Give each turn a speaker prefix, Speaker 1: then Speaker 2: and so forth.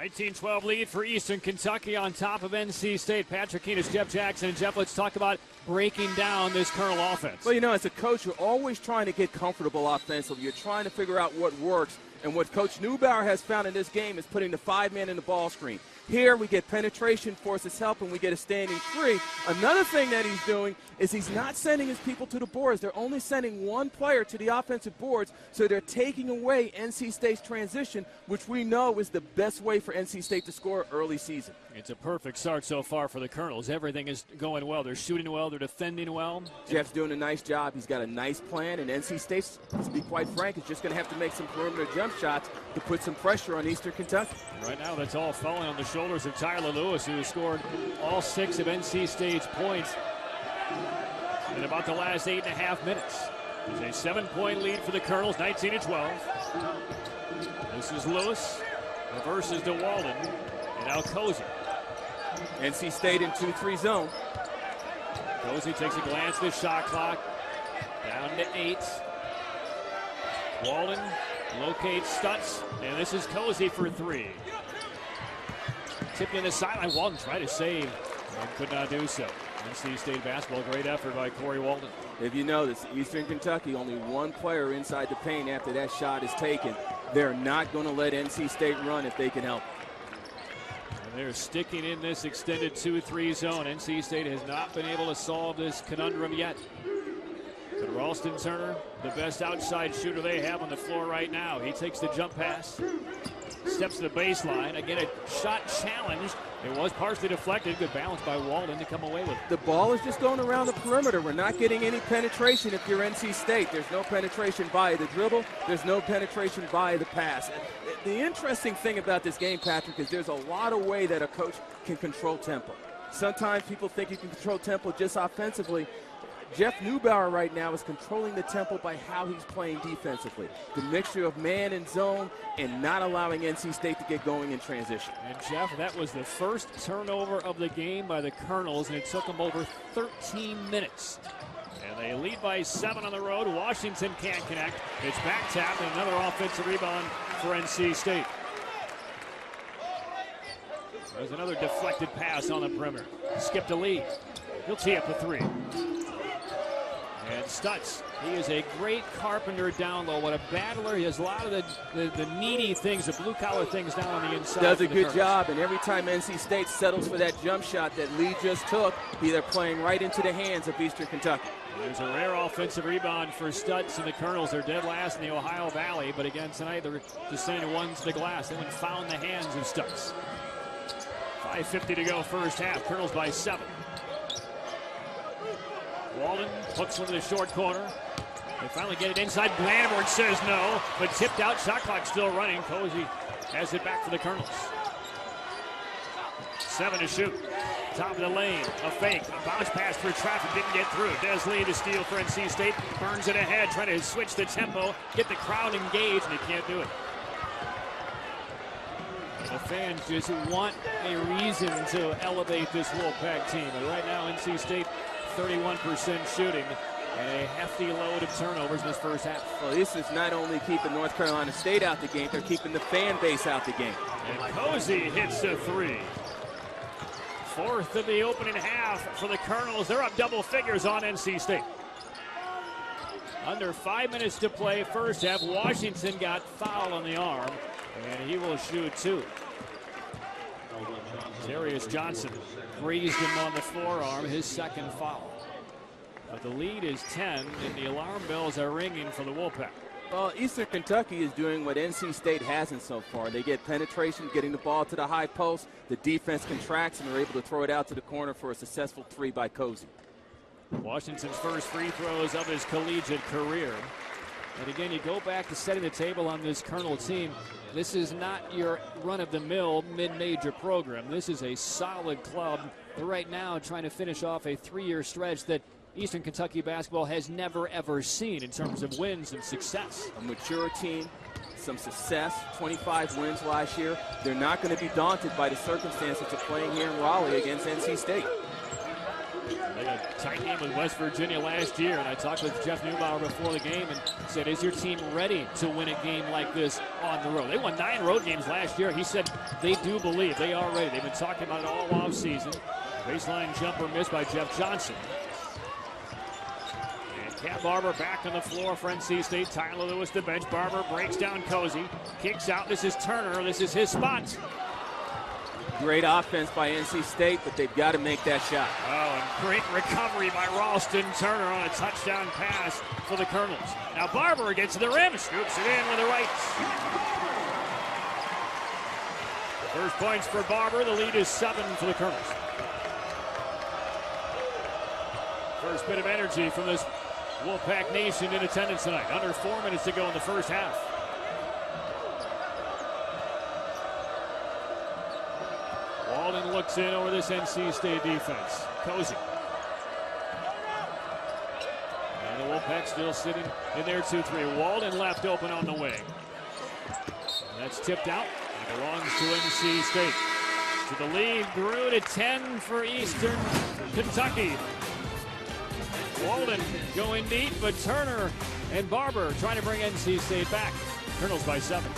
Speaker 1: 19-12 lead for Eastern Kentucky on top of NC State. Patrick Keenis, Jeff Jackson, and Jeff, let's talk about breaking down this Colonel offense.
Speaker 2: Well, you know, as a coach, you're always trying to get comfortable offensively. You're trying to figure out what works. And what Coach Neubauer has found in this game is putting the 5-man in the ball screen. Here we get penetration, forces help, and we get a standing three. Another thing that he's doing is he's not sending his people to the boards. They're only sending one player to the offensive boards, so they're taking away NC State's transition, which we know is the best way for NC State to score early season.
Speaker 1: It's a perfect start so far for the Colonels. Everything is going well. They're shooting well. They're defending well.
Speaker 2: Jeff's doing a nice job. He's got a nice plan, and NC State, to be quite frank, is just going to have to make some perimeter jump shots to put some pressure on Eastern Kentucky.
Speaker 1: Right now, that's all falling on the shoulders of Tyler Lewis, who has scored all 6 of NC State's points in about the last 8.5 minutes. It's a 7-point lead for the Colonels, 19-12. This is Lewis, reverses to Walden, and now Cozy.
Speaker 2: NC State in 2-3 zone.
Speaker 1: Cozy takes a glance at the shot clock, down to 8. Walden locates Stutz, and this is Cozy for 3. Tipped in the sideline. Walden tried to save and could not do so. NC State basketball, great effort by Corey Walden.
Speaker 2: If you notice, Eastern Kentucky, only one player inside the paint after that shot is taken. They're not going to let NC State run if they can help.
Speaker 1: And they're sticking in this extended 2-3 zone. NC State has not been able to solve this conundrum yet. But Ralston Turner, the best outside shooter they have on the floor right now. He takes the jump pass, steps to the baseline. Again, a shot challenge. It was partially deflected. Good balance by Walden to come away with it.
Speaker 2: The ball is just going around the perimeter. We're not getting any penetration if you're NC State. There's no penetration via the dribble. There's no penetration via the pass. The interesting thing about this game, Patrick, is there's a lot of way that a coach can control tempo. Sometimes people think you can control tempo just offensively. Jeff Neubauer right now is controlling the tempo by how he's playing defensively. The mixture of man and zone and not allowing NC State to get going in transition.
Speaker 1: And Jeff, that was the first turnover of the game by the Colonels, and it took them over 13 minutes. And they lead by 7 on the road. Washington can't connect. It's back tap and another offensive rebound for NC State. There's another deflected pass on the perimeter. Skipped a lead. He'll tee up a 3. And Stutz, he is a great carpenter down low. What a battler. He has a lot of the needy things, the blue-collar things down on the inside.
Speaker 2: Does a good job, and every time NC State settles for that jump shot that Lee just took, they're playing right into the hands of Eastern Kentucky.
Speaker 1: There's a rare offensive rebound for Stutz, and the Colonels are dead last in the Ohio Valley. But again, tonight they're just sending one to the glass. They haven't found the hands of Stutz. 5:50 to go first half. Colonels by 7. Walden hooks one to the short corner. They finally get it inside. Blanford says no, but tipped out. Shot clock still running. Cozy has it back for the Colonels. 7 to shoot. Top of the lane. A fake. A bounce pass for traffic. Didn't get through. Desley to steal for NC State. Burns it ahead. Trying to switch the tempo. Get the crowd engaged, and he can't do it. The fans just want a reason to elevate this Wolfpack team. And right now, NC State 31% shooting and a hefty load of turnovers in this first half.
Speaker 2: Well, this is not only keeping North Carolina State out the game, they're keeping the fan base out the game.
Speaker 1: And Cozy hits a 3. 4th of the opening half for the Colonels. They're up double figures on NC State. Under 5 minutes to play first half. Washington got foul on the arm, and he will shoot 2. Darius Johnson grazed him on the forearm, his second foul. But the lead is 10, and the alarm bells are ringing for the Wolfpack.
Speaker 2: Well, Eastern Kentucky is doing what NC State hasn't so far. They get penetration, getting the ball to the high post. The defense contracts, and they're able to throw it out to the corner for a successful 3 by Cozy.
Speaker 1: Washington's first free throws of his collegiate career. And again, you go back to setting the table on this Colonel team. This is not your run-of-the-mill mid-major program. This is a solid club. They're right now trying to finish off a 3-year stretch that Eastern Kentucky basketball has never, ever seen in terms of wins and success.
Speaker 2: A mature team, some success, 25 wins last year. They're not going to be daunted by the circumstances of playing here in Raleigh against NC State.
Speaker 1: They had a tight game with West Virginia last year, and I talked with Jeff Neubauer before the game and said, is your team ready to win a game like this on the road? They won 9 road games last year. He said they do believe they are ready. They've been talking about it all offseason. Baseline jumper missed by Jeff Johnson. And Cam Barber back on the floor for NC State. Tyler Lewis the bench. Barber breaks down Cozy. Kicks out. This is Turner. This is his spot.
Speaker 2: Great offense by NC State, but they've got to make that shot.
Speaker 1: Oh, and great recovery by Ralston Turner on a touchdown pass for the Colonels. Now Barber gets to the rim, scoops it in with the right. First points for Barber. The lead is 7 for the Colonels. First bit of energy from this Wolfpack Nation in attendance tonight. Under 4 minutes to go in the first half. Walden looks in over this NC State defense. Cozy. And the Wolfpack still sitting in their 2-3. Walden left open on the wing. And that's tipped out. It belongs to NC State. So the lead grew to 10 for Eastern Kentucky. Walden going deep, but Turner and Barber trying to bring NC State back. Colonels by 7.